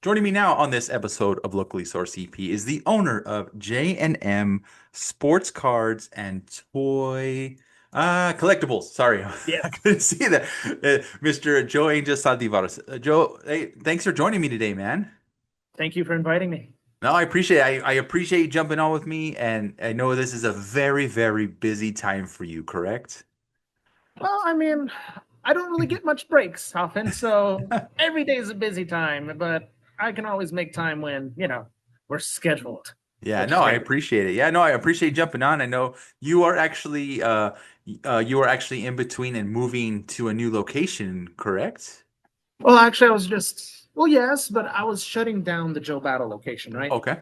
Joining me now on this episode of Locally Sourced EP is the owner of J&M Sports Cards and Toy Collectibles. Sorry, I Yes. couldn't see that. Mr. JoeAngel Saldivar. Joe, hey, thanks for joining me today, man. Thank you for inviting me. No, I appreciate it. I appreciate you jumping on with me, and I know this is a very, very busy time for you, correct? Well, I mean, I don't really get much breaks often, so every day is a busy time, but I can always make time when, we're scheduled, Yeah, which no, is I great. appreciate it. Yeah, no, I appreciate you jumping on. I know you are actually in between and moving to a new location, correct? Well, actually, well, yes, but I was shutting down the Joe Battle location, right? Okay.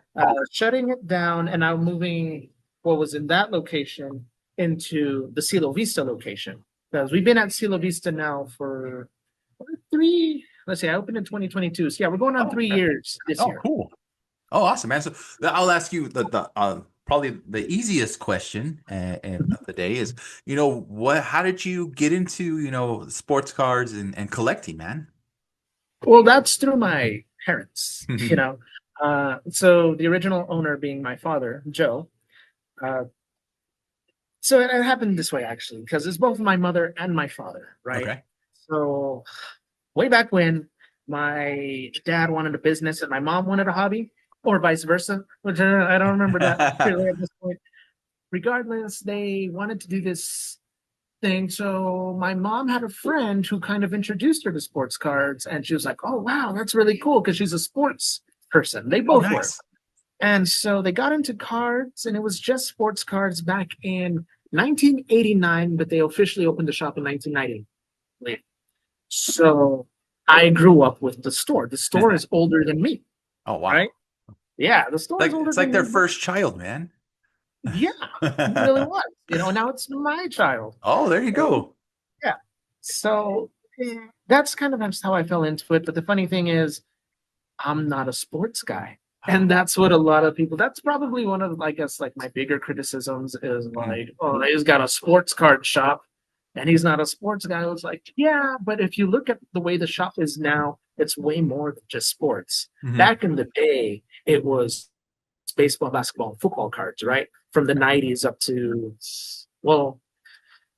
Shutting it down, and I'm moving what was in that location into the Cielo Vista location. Because we've been at Cielo Vista now for let's see, I opened in 2022. So yeah, we're going on Oh, three okay. years this Oh, year. cool. Oh, awesome, man. So I'll ask you the probably the easiest question of the day is, how did you get into, sports cards and collecting, man? Well, that's through my parents. So the original owner being my father, Joe. Uh, so it happened this way actually, because it's both my mother and my father, right? Okay. So way back when, my dad wanted a business and my mom wanted a hobby, or vice versa, which I don't remember that clearly at this point. Regardless, they wanted to do this thing. So my mom had a friend who kind of introduced her to sports cards, and she was like, "Oh wow, that's really cool," because she's a sports person. They Oh, both were, nice. and so they got into cards, and it was just sports cards back in 1989, but they officially opened the shop in 1990. So I grew up with the store. The store is older than me, Oh, right? wow. Yeah, the store is older It's like than their me. But first child, man. yeah, it really was. Now it's my child. Oh, there you go. Yeah. So that's kind of how I fell into it. But the funny thing is, I'm not a sports guy. And that's what a lot of people, that's probably one of, I guess, like my bigger criticisms is Mhm. like, oh, he's got a sports card shop and he's not a sports guy. I was like, yeah, but if you look at the way the shop is now, it's way more than just sports. Mhm. Back in the day, it was baseball, basketball, and football cards, right? From the 90s up to, well,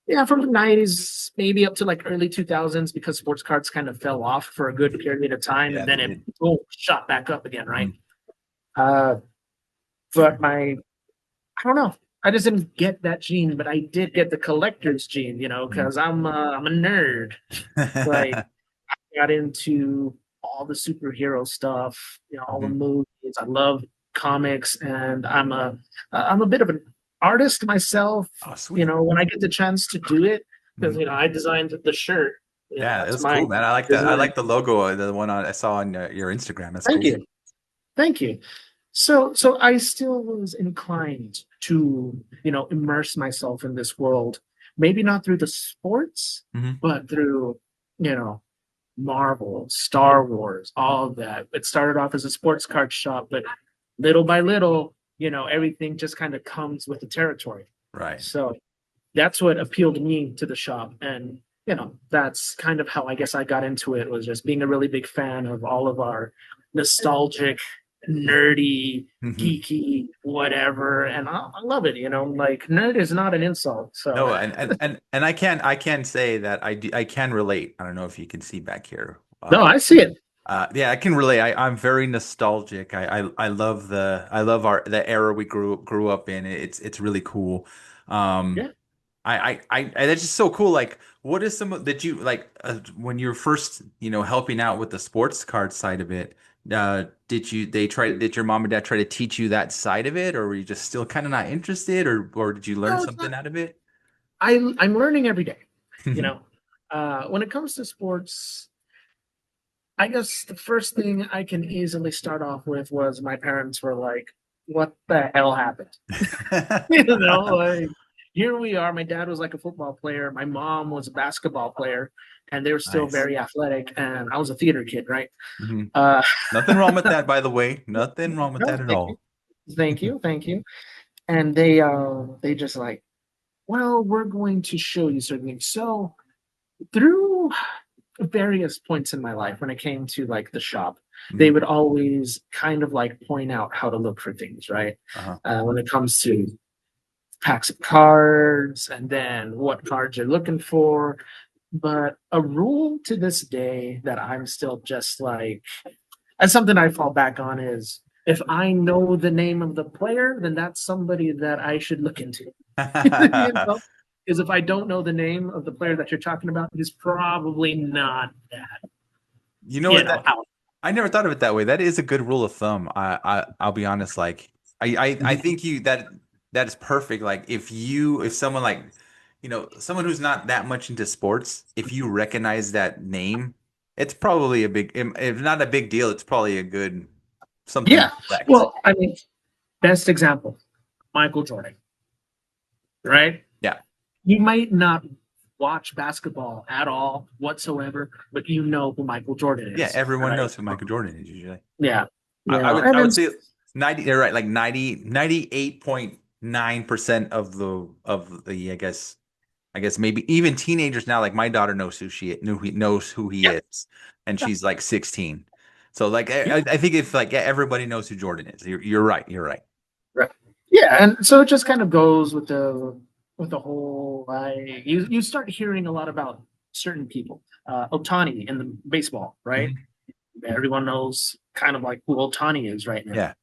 yeah, from the 90s, maybe up to like early 2000s, because sports cards kind of fell off for a good period of time Yeah, and they then it did. boom, shot back up again, right? Mhm. Uh, but I don't know. I just didn't get that gene, but I did get the collector's gene, Mhm. because I'm a nerd. Like, got into all the superhero stuff, all the Mhm. movies. I love comics, and I'm a bit of an artist myself. Oh, sweet. When I get the chance to do it, because Mhm. I designed the shirt. Yeah, it That's was my cool, man. I like that. I design. like the logo, the one I saw on your Instagram. That's Thank cool. you, thank you. So I still was inclined to immerse myself in this world, maybe not through the sports, Hmm. but through you know Marvel, Star Wars, all of that. It started off as a sports card shop, but little by little, everything just kind of comes with the territory. Right. So that's what appealed me to the shop. And, that's kind of how I guess I got into it, was just being a really big fan of all of our nostalgic, nerdy, Hmm. geeky, whatever. And I love it, like nerd is not an insult. So No, and I can say that I can relate. I don't know if you can see back here. no, I see it. Yeah, I can relate. I'm very nostalgic. I love the era we grew up in. It's really cool. Um, Yeah. that's just so cool. Like, what is some that you like when you're first, helping out with the sports card side of it? Did your mom and dad try to teach you that side of it, or were you just still kind of not interested, or did you learn No, it's something not. out of it? I'm learning every day. You know, when it comes to sports, I guess the first thing I can easily start off with was my parents were like, "What the hell happened?" Like here we are. My dad was like a football player. My mom was a basketball player, and they were still Nice. very athletic. And I was a theater kid, right? Hmm. Uh, Nothing wrong with that, by the way. Nothing wrong with no, that at thank you, all. thank you, thank you. And they just like, well, we're going to show you certain things. So through various points in my life when it came to like the shop. they Mhm. would always kind of like point out how to look for things, right? Uh-huh. When it comes to packs of cards and then what cards you're looking for. But a rule to this day that I'm still just like, and something I fall back on is if I know the name of the player, then that's somebody that I should look into. You know? Because if I don't know the name of the player that you're talking about, he's probably not that, You know what, that out. I never thought of it that way. That is a good rule of thumb. I'll be honest, like I Mhm. think that is perfect. Like if someone like someone who's not that much into sports, if you recognize that name, it's probably a big if not a big deal, it's probably a good something to Yeah. collect. Well, I mean, best example, Michael Jordan, right? Yeah. You might not watch basketball at all whatsoever, but you know who Michael Jordan Yeah, is, everyone right? knows who Michael Jordan is usually. Yeah. I, You I know, would and I then would say 90, you're right, like 98.9% of the I guess maybe even teenagers now, like my daughter knows he knows who he yeah, is, and she's like 16. So like yeah, I think if like everybody knows who Jordan is, you're right. You're right. right. Yeah, and so it just kind of goes with the whole like you start hearing a lot about certain people. Otani in the baseball, right? Mhm. Everyone knows kind of like who Otani is right now. Yeah.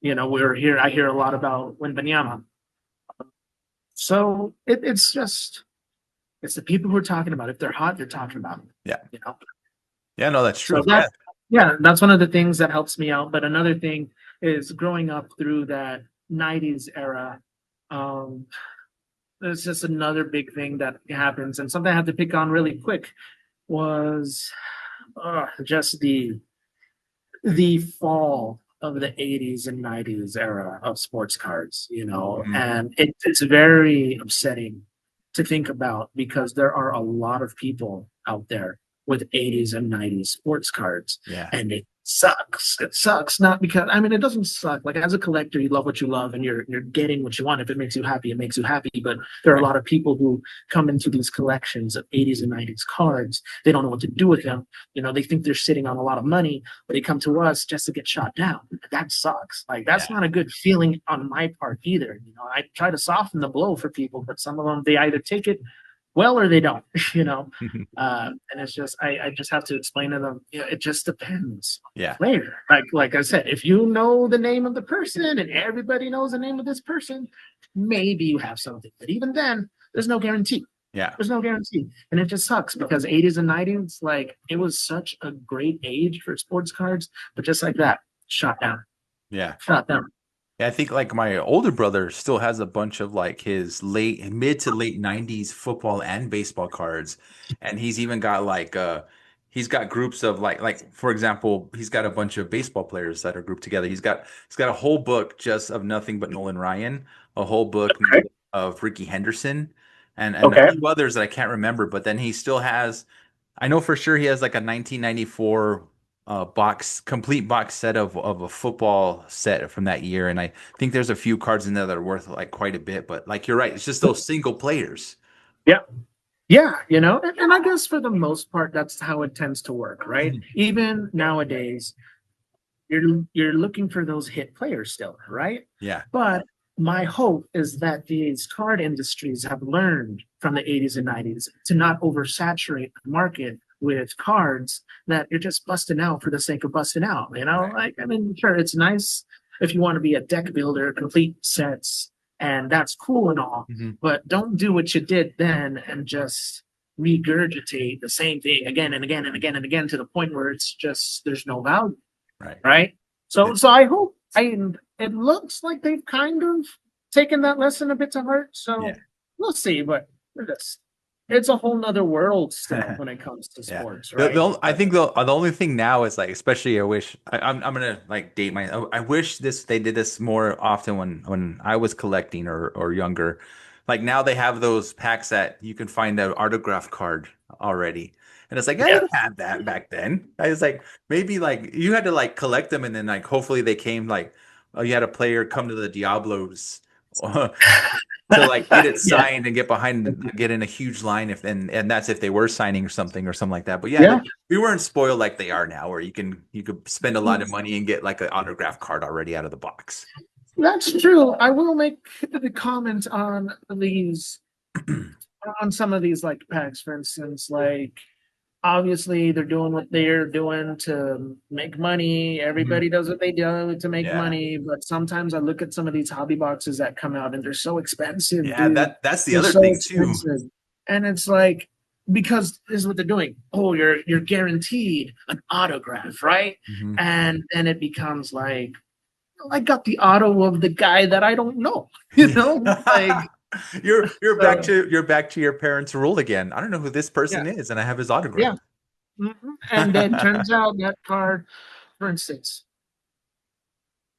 You know, we're here. I hear a lot about Wembanyama. So it's just it's the people who are talking about it. If they're hot, they're talking about it. Yeah. You know. Yeah. No, that's So true. Yeah. yeah, that's one of the things that helps me out. But another thing is growing up through that '90s era. Um, it's just another big thing that happens, and something I had to pick on really quick was just the fall of the '80s and '90s era of sports cards. You know, Mhm. and it's very upsetting to think about because there are a lot of people out there with '80s and '90s sports cards, Yeah. and it sucks. It sucks not because I mean it doesn't suck. Like as a collector, you love what you love, and you're getting what you want. If it makes you happy, it makes you happy. But there are a Right. lot of people who come into these collections of '80s and '90s cards. They don't know what to do with them. You know, they think they're sitting on a lot of money, but they come to us just to get shot down. That sucks. Like that's Yeah. not a good feeling on my part either. You know, I try to soften the blow for people, but some of them they either take it well or they don't. You know, and it's just I just have to explain to them. You know, it just depends on Yeah. the player. Like I said, if you know the name of the person and everybody knows the name of this person, maybe you have something. But even then, there's no guarantee. Yeah. There's no guarantee. And it just sucks because '80s and '90s, like it was such a great age for sports cards, but just like that, shot down, Yeah. shot down. Yeah, I think like my older brother still has a bunch of like his mid to late 90s football and baseball cards. And he's even got like he's got groups of like for example, he's got a bunch of baseball players that are grouped together. He's got a whole book just of nothing but Nolan Ryan, a whole book Okay. of Ricky Henderson and a Okay. few others that I can't remember, but then he still has I know for sure he has like a 1994 complete box set of a football set from that year, and I think there's a few cards in there that are worth like quite a bit. But like you're right, it's just those single players. Yeah. Yeah. You know, and I guess for the most part, that's how it tends to work, right? Mhm. Even nowadays, you're looking for those hit players still, right? Yeah, But my hope is that these card industries have learned from the '80s and '90s to not oversaturate the market with cards that you're just busting out for the sake of busting out. You know, right. like I mean, sure, it's nice if you want to be a deck builder, complete sets, and that's cool and all, Hmm. but don't do what you did then and just regurgitate the same thing again and again and again and again to the point where it's just there's no value, Right. right? So I hope it looks like they've kind of taken that lesson a bit to heart. Yeah. So we'll see, but it's a whole nother world still when it comes to Yeah. sports, The right? only, I think the only thing now is like, especially I wish I'm gonna like date my I wish they did this more often when I was collecting or younger. Like now they have those packs that you can find the autograph card already. And it's like I Yeah. didn't have that back then. I was like maybe like you had to like collect them and then like hopefully they came like oh you had a player come to the Diablos to like get it Yeah. signed and get in a huge line if and that's if they were signing or something like that. But yeah, Yeah. we weren't spoiled like they are now, where you could spend a lot of money and get like an autograph card already out of the box. That's true. I will make the comment on some of these like packs, for instance, like obviously they're doing what they're doing to make money. Mhm. Everybody does what they do to make Yeah. money, but sometimes I look at some of these hobby boxes that come out and they're so expensive, Yeah, dude. that's the They're other so thing too. expensive. And it's like because this is what they're doing. Oh, you're guaranteed an autograph, right? Mhm. And then it becomes like I got the auto of the guy that I don't know, like so You're back to your parents' rule again. I don't know who this yeah, person is, and I have his autograph. yeah. And then turns out that card, for instance,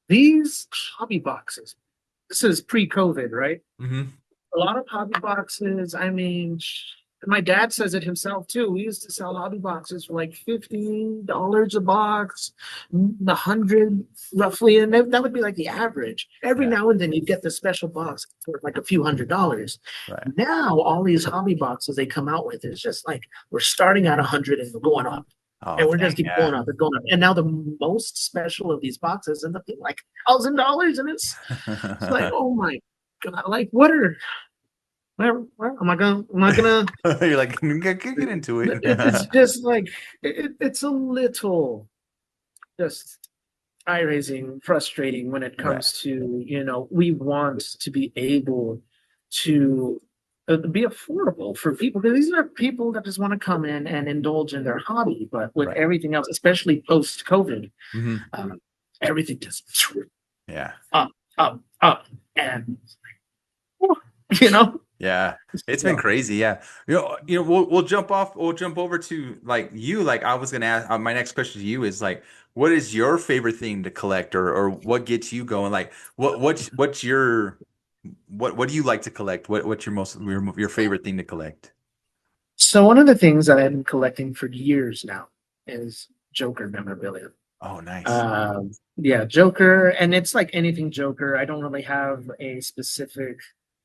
these hobby boxes, this is pre-COVID, right? Hmm. A lot of hobby boxes, I mean, my dad says it himself too. We used to sell hobby boxes for like $50 a box, 100 roughly, and that would be like the average. Every Yeah, now and then you get the special box for like a few $100s. right. Now all these hobby boxes they come out with is just like we're starting at 100 and we're going up. Oh, And we're dang, just keep yeah. going up and going up. And now the most special of these boxes end up being like $1,000, and it's like, oh my god, like what are where am I gonna You're like, get into it. it's just like it's a little just eye raising, frustrating when it Right, comes to, we want to be able to be affordable for people because these are people that just want to come in and indulge in their hobby. But with right. everything else, especially post COVID, Hmm. everything just Yeah, up, up, up, and you know, yeah. It's been so, crazy. Yeah, we'll jump over to like you. Like I was gonna ask. My next question to you is like, what is your favorite thing to collect, or what gets you going? Like, what's your what do you like to collect? What's your favorite thing to collect? so one of the things that I've been collecting for years now is Joker memorabilia. Oh, nice. Yeah, Joker, and it's like anything Joker. I don't really have a specific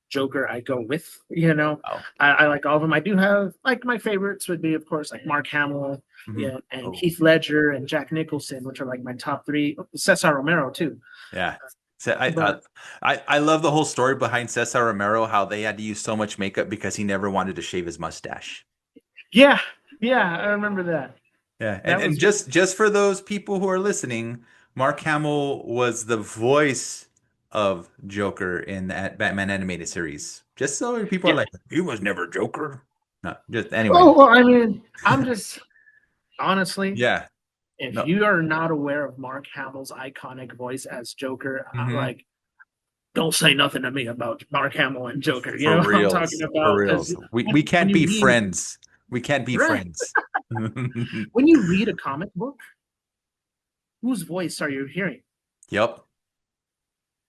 Joker I go with. Oh, I like all of them. I do have like my favorites would be, of course, like Mark Hamill, hmm. yeah, and Oh, Heath Ledger and Jack Nicholson, which are like my top three. Cesar Romero too. yeah. So But I love the whole story behind Cesar Romero, how they had to use so much makeup because he never wanted to shave his mustache. yeah, yeah, I remember that. Yeah, That and was just for those people who are listening, Mark Hamill was the voice of Joker in that Batman animated series. Just so people are yeah. like, he was never Joker. No, just anyway. Oh well, I mean, I'm just honestly, Yeah. if No. you are not aware of Mark Hamill's iconic voice as Joker, Hmm. like don't say nothing to me about Mark Hamill and Joker. You For know what I'm talking reals. For about? Because reals. We when can't you be read friends. We can't be right, friends. when you read a comic book, whose voice are you hearing? Yep.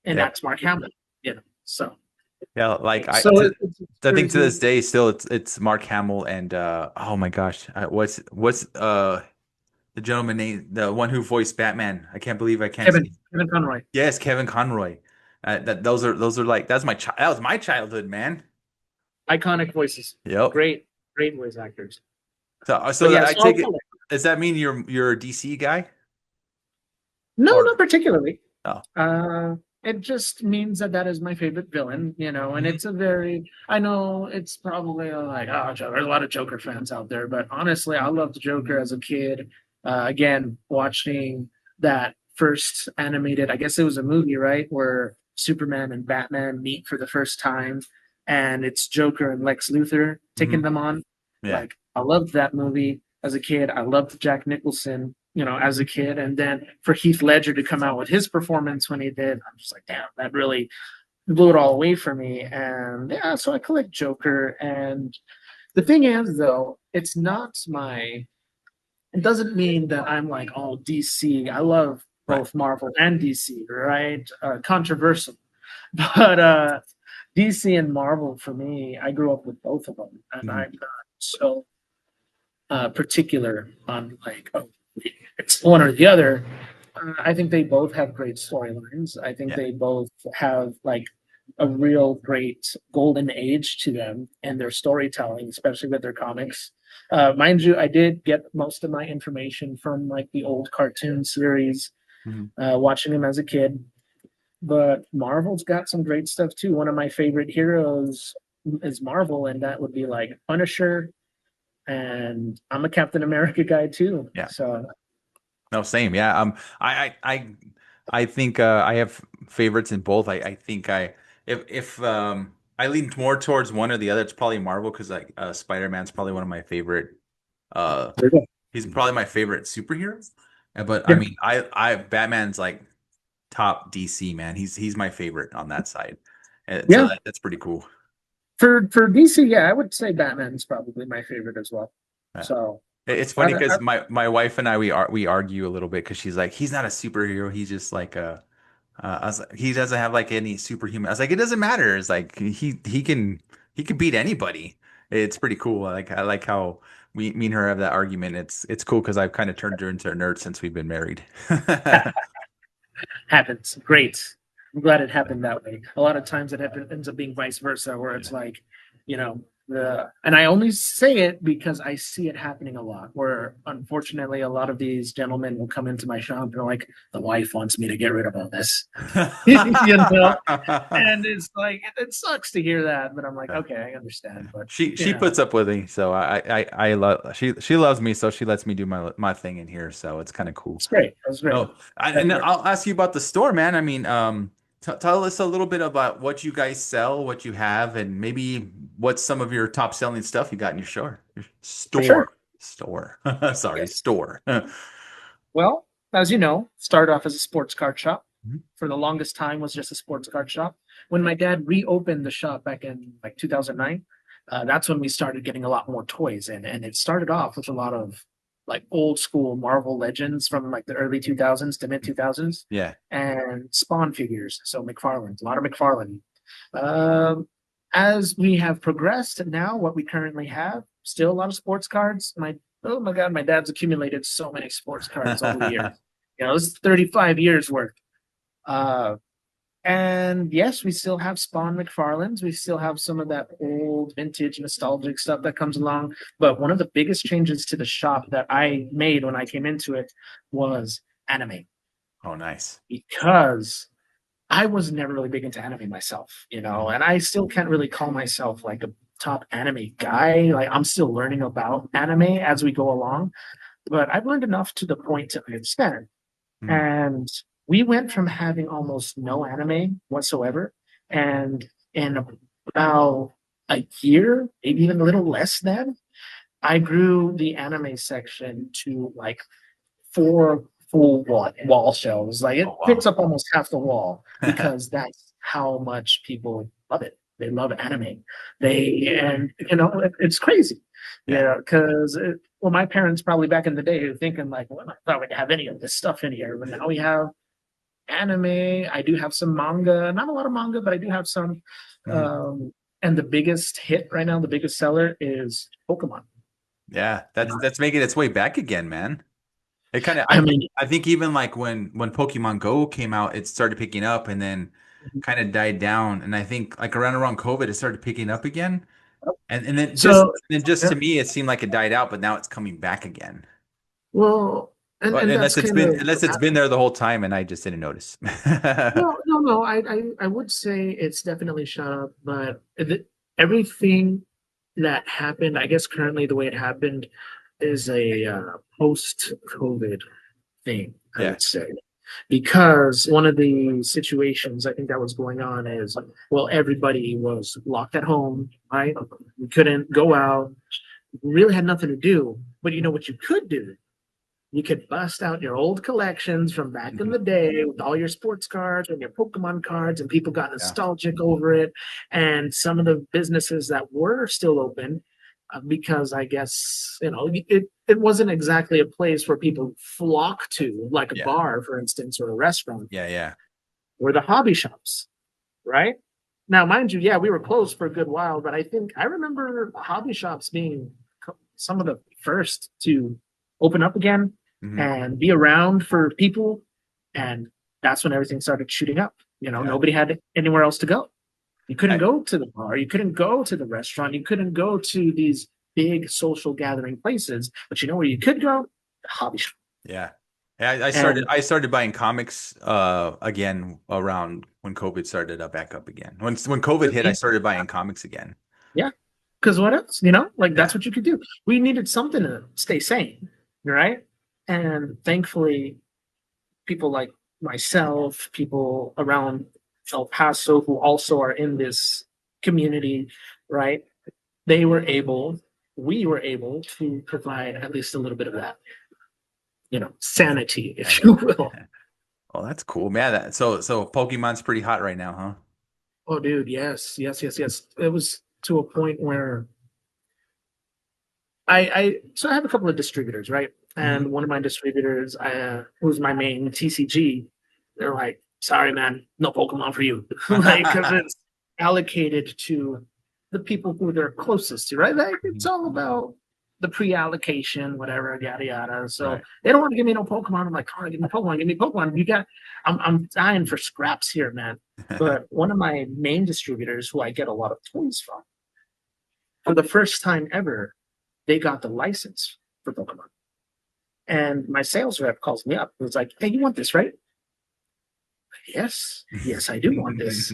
And Yeah. that's Mark Hamill. So Yeah. Like so I think to crazy. this day still it's Mark Hamill and oh my gosh. What's the gentleman name, the one who voiced Batman. I can't believe I can't Kevin see. Kevin Conroy, Yes, Kevin Conroy. Those are like that was my childhood, man. iconic voices, Yep. great voice actors. But So yeah, I so I'll take it. call it. Does that mean you're a DC guy? No, Or not particularly. oh. It just means that that is my favorite villain, and Mhm. it's a very, I know it's probably like, oh, there's a lot of Joker fans out there, but honestly, I loved Joker as a kid. Again, watching that first animated, I guess it was a movie, right, where Superman and Batman meet for the first time, and it's Joker and Lex Luthor taking Mhm. them on. Yeah. Like, I loved that movie as a kid. I loved Jack Nicholson, as a kid. And then for Heath Ledger to come out with his performance when he did, I'm just like, damn, that really blew it all away for me. And yeah, so I collect Joker. And the thing is, though, it doesn't mean that I'm like all DC. I love Right. both Marvel and DC, right? Controversial. But DC and Marvel for me, I grew up with both of them. And Mhm. I'm not so particular on like, oh, it's one or the other. I think they both have great storylines. I think Yeah. they both have like a real great golden age to them and their storytelling, especially with their comics. Mind you, I did get most of my information from like the old cartoon series, Mhm. watching them as a kid. But Marvel's got some great stuff too. One of my favorite heroes is Marvel, and that would be like Punisher. And I'm a Captain America guy too. Yeah. So No, same. Yeah. I think I have favorites in both. I think if I lean more towards one or the other, it's probably Marvel because like Spider-Man's probably one of my favorite. Uh, there you go. he's probably my favorite superhero. But I Yeah, mean, I Batman's like top DC man. He's my favorite on that side, and so yeah. that's pretty cool. For DC, yeah, I would say Batman's probably my favorite as well. Yeah. So It's I, funny I, because my wife and I we argue a little bit because she's like he's not a superhero. He's just like a I was like, he doesn't have like any superhuman. I was like, it doesn't matter. It's like he can beat anybody. It's pretty cool. I like how we me and her have that argument. It's cool because I've kind of turned her into a nerd since we've been married. happens. Great. I'm glad it happened that way. A lot of times ends up being vice versa, where it's Yeah. like, and I only say it because I see it happening a lot. Where unfortunately, a lot of these gentlemen will come into my shop and they're like, the wife wants me to get rid of all this, you know, and it's like it sucks to hear that, but I'm like, okay, I understand, but She puts up with me, so I love she loves me, so she lets me do my thing in here, so it's kind of cool. it's great. It was great. Oh, and then I'll ask you about the store, man. I mean, t tell us a little bit about what you guys sell, what you have, and maybe what's some of your top selling stuff you got in your store. Your For sure. store. Sorry, Yes. store. Well, as you know, started off as a sports card shop. Mhm. For the longest time was just a sports card shop. When my dad reopened the shop back in like 2009, that's when we started getting a lot more toys in. And it started off with a lot of like old school Marvel Legends from like the early 2000s to mid 2000s Yeah. and Spawn figures. So McFarlane, a lot of McFarlane. Um, as we have progressed now, what we currently have, still a lot of sports cards. Oh my God, my dad's accumulated so many sports cards over the years. It's 35 years worth. Uh, and yes, we still have Spawn McFarlane's. We still have some of that old vintage nostalgic stuff that comes along. But one of the biggest changes to the shop that I made when I came into it was anime. Oh, nice. Because I was never really big into anime myself, Mhm. and I still can't really call myself like a top anime guy. Like I'm still learning about anime as we go along, but I've learned enough to the point to understand. Mhm. And we went from having almost no anime whatsoever, and in about a year, maybe even a little less than, I grew the anime section to like four full wall shelves. Like it Oh, picks wow. up almost half the wall because that's how much people love it. They love anime. And it's crazy. Yeah. Because well, my parents probably back in the day were thinking like, well, I thought we'd have any of this stuff in here, but now we have anime. I do have some manga, not a lot of manga, but I do have some. Mhm. Um, and the biggest hit right now, the biggest seller is Pokemon. Yeah, that's making its way back again, man. It kind of I mean, I think even like when Pokemon Go came out, it started picking up and then kind of died down. And I think like around COVID, it started picking up again. And so then just yeah, to me, it seemed like it died out, but now it's coming back again. well, Well, and that's kind of unless it's been there the whole time and I just didn't notice. no. I would say it's definitely shut up, but everything that happened, I guess currently the way it happened is a post-COVID thing, I Yeah. would say. Because one of the situations I think that was going on is, well, everybody was locked at home, right? We couldn't go out, really had nothing to do. But you know what you could do? You could bust out your old collections from back in Mhm. the day with all your sports cards and your Pokemon cards, and people got Yeah. nostalgic over it. And some of the businesses that were still open, because I guess it wasn't exactly a place where people flock to, like a Yeah. bar, for instance, or a restaurant, Yeah. Yeah. or the hobby shops, right? Now, mind you, yeah, we were closed for a good while, but I remember hobby shops being some of the first to open up again Mhm. and be around for people. And that's when everything started shooting up. Yeah. Nobody had anywhere else to go. You couldn't I, go to the bar, you couldn't go to the restaurant, you couldn't go to these big social gathering places. But you know where you could go? The hobby shop. yeah. Yeah, I started And I started buying comics again around when COVID started back up again. When COVID hit, I started buying comics again. yeah, because what else? You know, like Yeah. that's what you could do. We needed something to stay sane, right? And thankfully, people like myself, people around El Paso who also are in this community, right? They were able, we were able to provide at least a little bit of that, sanity, if Nice. you will. Oh, that's cool, man. So Pokemon's pretty hot right now, huh? Oh, dude, yes, yes, yes, yes. It was to a point where so I have a couple of distributors, right? Hmm. And one of my distributors, who's my main TCG, they're like, "Sorry, man, no Pokemon for you," like because it's allocated to the people who they're closest to, right? Like it's all about the pre-allocation, whatever, yada yada. So Right. they don't want to give me no Pokemon. I'm like, "Oh, give me Pokemon, give me Pokemon." I'm dying for scraps here, man. But one of my main distributors, who I get a lot of toys from, for the first time ever, they got the license for Pokemon. And my sales rep calls me up. It was like, "Hey, you want this, right?" Yes, yes, I do want this.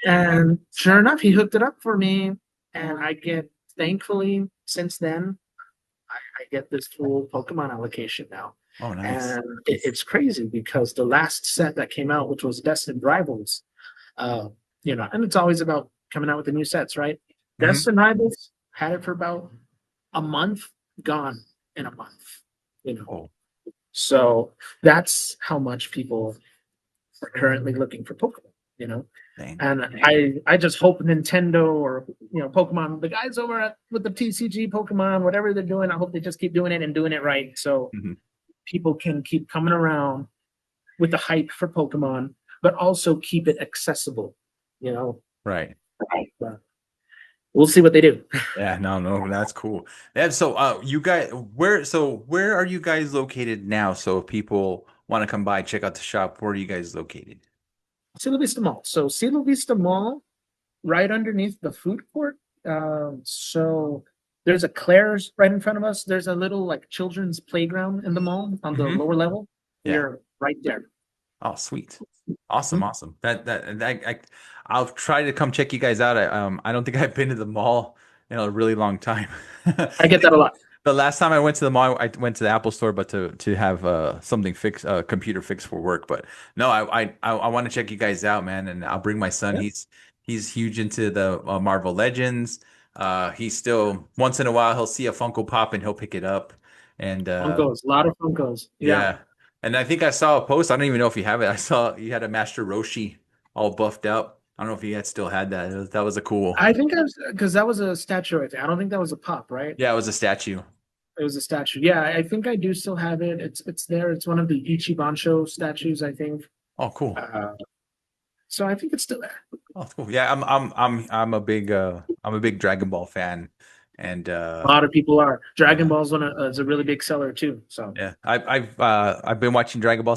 And sure enough, he hooked it up for me. And thankfully, since then, I get this full Pokemon allocation now. Oh, nice. And it's crazy because the last set that came out, which was Destined Rivals, uh, and it's always about coming out with the new sets, right? Hmm. Destined Rivals had it for about a month, gone in a month, you know. Oh, So that's how much people are currently looking for Pokemon. dang. And I just hope Nintendo or Pokemon, the guys over with the TCG Pokemon, whatever they're doing, I hope they just keep doing it and doing it right, so Hmm. people can keep coming around with the hype for Pokemon, but also keep it accessible. You know, Right. but we'll see what they do. Yeah, no, no, that's cool. Yeah, so you guys where are you guys located now? So if people want to come by, check out the shop, where are you guys located? Cielo Vista Mall. So Cielo Vista Mall, right underneath the food court. So there's a Claire's right in front of us. There's a little like children's playground in the mall on the Hmm. lower level. Yeah. We're right there. Oh, sweet. Awesome, Mhm. awesome. I'll try to come check you guys out. I don't think I've been to the mall in a really long time. I get that a lot. The last time I went to the mall, I went to the Apple store, but to have something fixed, computer fixed for work. But no, I want to check you guys out, man, and I'll bring my son. Yeah. He's huge into the Marvel Legends. He's still once in a while he'll see a Funko Pop and he'll pick it up. And Funkos, a lot of Funkos. Yeah. yeah, and I think I saw a post. I don't even know if you have it. I saw you had a Master Roshi all buffed up. I don't know if you had still had that. That was a cool. I think I was because that was a statue right there. I don't think that was a pop, right? Yeah, it was a statue. It was a statue. Yeah, I think I do still have it. It's there. It's one of the Ichiban Show statues, I think. Oh, cool. Uh, so I think it's still there. Oh, cool. Yeah, I'm a big Dragon Ball fan, and A lot of people are. Dragon yeah, Ball is a really big seller too. So yeah. I've been watching Dragon Ball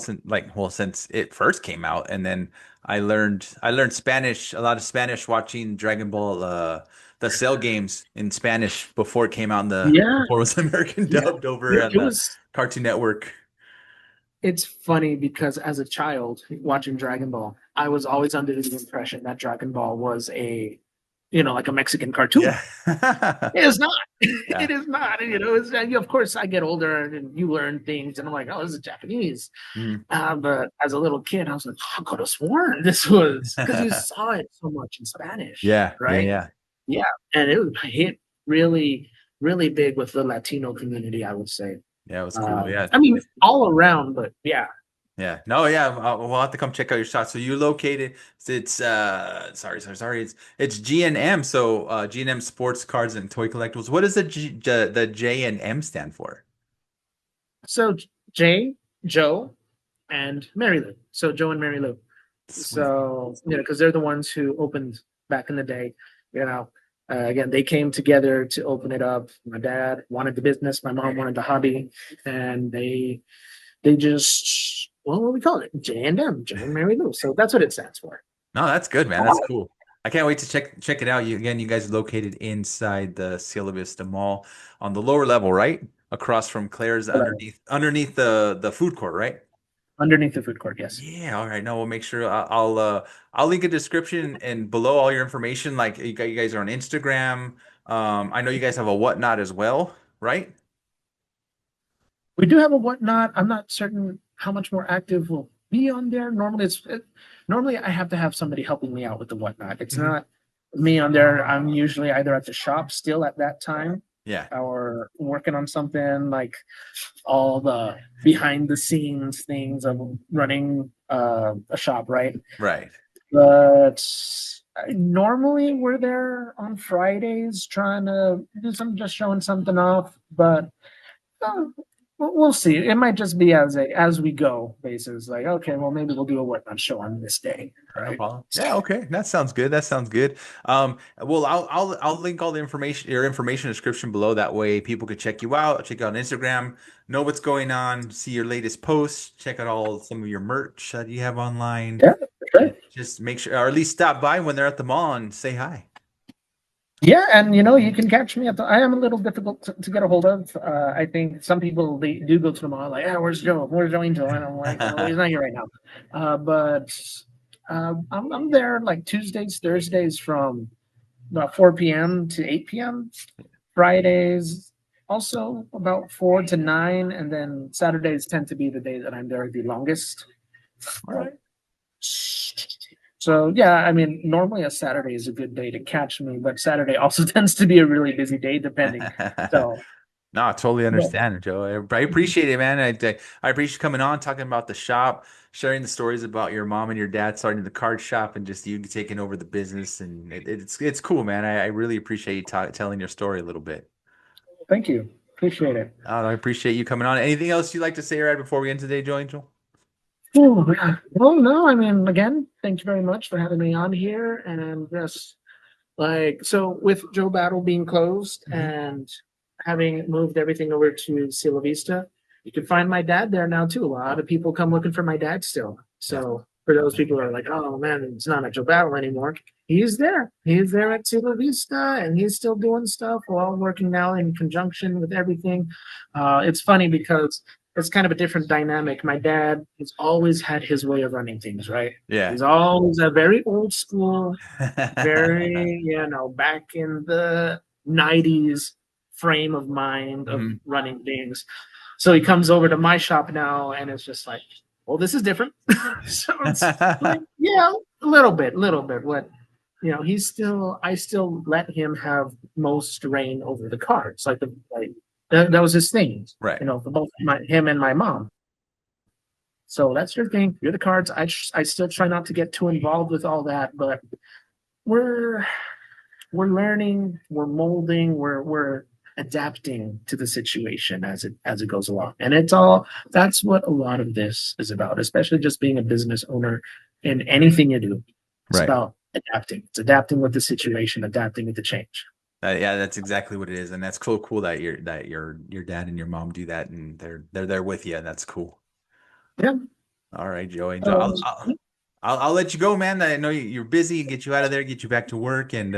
since it first came out, and then I learned Spanish, a lot of Spanish watching Dragon Ball the Cell games in Spanish before it came out in the yeah, before it was American yeah. dubbed over on It the was. Cartoon Network. It's funny because as a child watching Dragon Ball, I was always under the impression that Dragon Ball was like a Mexican cartoon. Yeah. It is not. Yeah. It is not. Of course, I get older and you learn things, and I'm like, oh, this is Japanese. Mhm. But as a little kid, I was like, oh, I could have sworn this was because you saw it so much in Spanish, Yeah, yeah, right? yeah. Yeah, and hit really, really big with the Latino community, I would say. Yeah, it was cool. Yeah. I mean, all around, but yeah. Yeah. No, yeah. We'll have to come check out your shop. So you located it's sorry. It's G&M. So G&M Sports Cards and Toy Collectibles. What does the J&M stand for? So Jay, Joe, and Mary Lou. So Joe and Mary Lou. Sweet. So because they're the ones who opened back in the day. Again, they came together to open it up. My dad wanted the business, my mom wanted the hobby, and they just what do we call it? J and M, Joe and Mary Lou. So that's what it stands for. No, that's good, man. That's cool. I can't wait to check it out. You guys are located inside the Cielo Vista Mall on the lower level, right? Across from Claire's, underneath the food court, right? Underneath the food court, yes. Yeah, all right. No, we'll make sure I'll link a description and below all your information. Like you guys are on Instagram. I know you guys have a whatnot as well, right? We do have a whatnot. I'm not certain how much more active we'll be on there. Normally I have to have somebody helping me out with the whatnot. It's Hmm. not me on there. I'm usually either at the shop still at that time Yeah, or working on something like all the behind the scenes things of running a shop, right? right. But normally we're there on Fridays trying to do some, just showing something off. But uh, we'll see. It might just be as we go basis. Like, okay, well maybe we'll do a whatnot show on this day, No right? problem. Yeah, okay. That sounds good. That sounds good. Well, I'll link all the information, your information description below. That way people could check you out, check you out on Instagram, know what's going on, see your latest posts, check out all some of your merch that you have online, Yeah, and sure. just make sure, or at least stop by when they're at the mall and say hi. Yeah, and you can catch me at the. I am a little difficult to get a hold of. I think some people they do go to the mall like, yeah, where's Joe? Where's JoeAngel? And I'm like, well, he's not here right now. But I'm there like Tuesdays, Thursdays from about 4 p.m. to 8 p.m. Fridays also about 4 to 9, and then Saturdays tend to be the day that I'm there the longest. All right. So yeah, I mean, normally a Saturday is a good day to catch me, but Saturday also tends to be a really busy day, depending. So, No, I totally but understand, Joe. I appreciate it, man. I appreciate you coming on, talking about the shop, sharing the stories about your mom and your dad starting the card shop, and just you taking over the business. And it's cool, man. I really appreciate you telling your story a little bit. thank you, appreciate it. I appreciate you coming on. Anything else you'd like to say right before we end today, Joe Angel? Ooh, yeah. Well, no, I mean, again, thank you very much for having me on here, and just like so with Joe Battle being closed Hmm. and having moved everything over to Cielo Vista, you can find my dad there now too. A lot of people come looking for my dad still. Yeah. So for those people who are like, oh man, it's not at Joe Battle anymore. He's there. He's there at Cielo Vista and he's still doing stuff. We're all working now in conjunction with everything. It's funny because it's kind of a different dynamic. My dad has always had his way of running things, right? Yeah. He's always a very old school, very, back in the 90s frame of mind of Mhm. running things. So he comes over to my shop now and it's just like, well, this is different. So it's like, yeah, a little bit. What, I still let him have most reign over the cards. That was his thing, Right. for both him and my mom. So that's your thing. You're the cards. I still try not to get too involved with all that, but we're we're learning, we're molding, we're adapting to the situation as it goes along. And that's what a lot of this is about, especially just being a business owner in anything you do. It's Right. about adapting. It's adapting with the situation, adapting with the change. Yeah, that's exactly what it is, and that's cool that your dad and your mom do that, and they're there with you, and that's cool. Yeah. All right, Joe Angel. Um, I'll let you go, man. I know you're busy. Get you out of there, get you back to work, and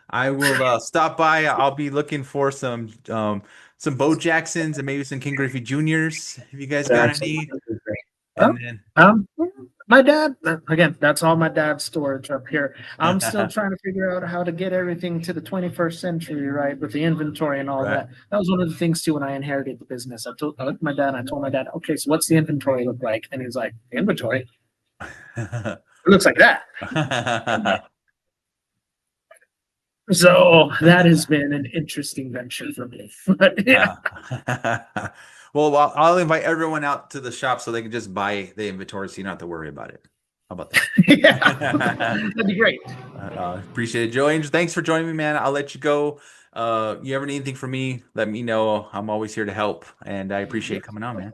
I will stop by. I'll be looking for some Bo Jacksons and maybe some King Griffey Juniors if you guys got Jackson. any. And Well, then um, my dad, again, that's all my dad's storage up here. I'm still trying to figure out how to get everything to the 21st century, right, with the inventory and all right. that. That was one of the things too when I inherited the business. I looked at my dad, I told my dad, okay, so what's the inventory look like? And he's like, inventory? It looks like that. So that has been an interesting venture for me. But yeah, Well, I'll invite everyone out to the shop so they can just buy the inventory so you don't have to worry about it. How about yeah, that? that'd be great. Appreciate it, Joe Angel. Thanks for joining me, man. I'll let you go. You ever need anything from me, let me know. I'm always here to help, and I appreciate coming on, man.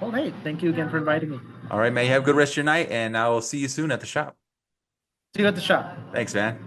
Well, hey, thank you again for inviting me. All right, man. You have a good rest of your night, and I will see you soon at the shop. See you at the shop. Thanks, man.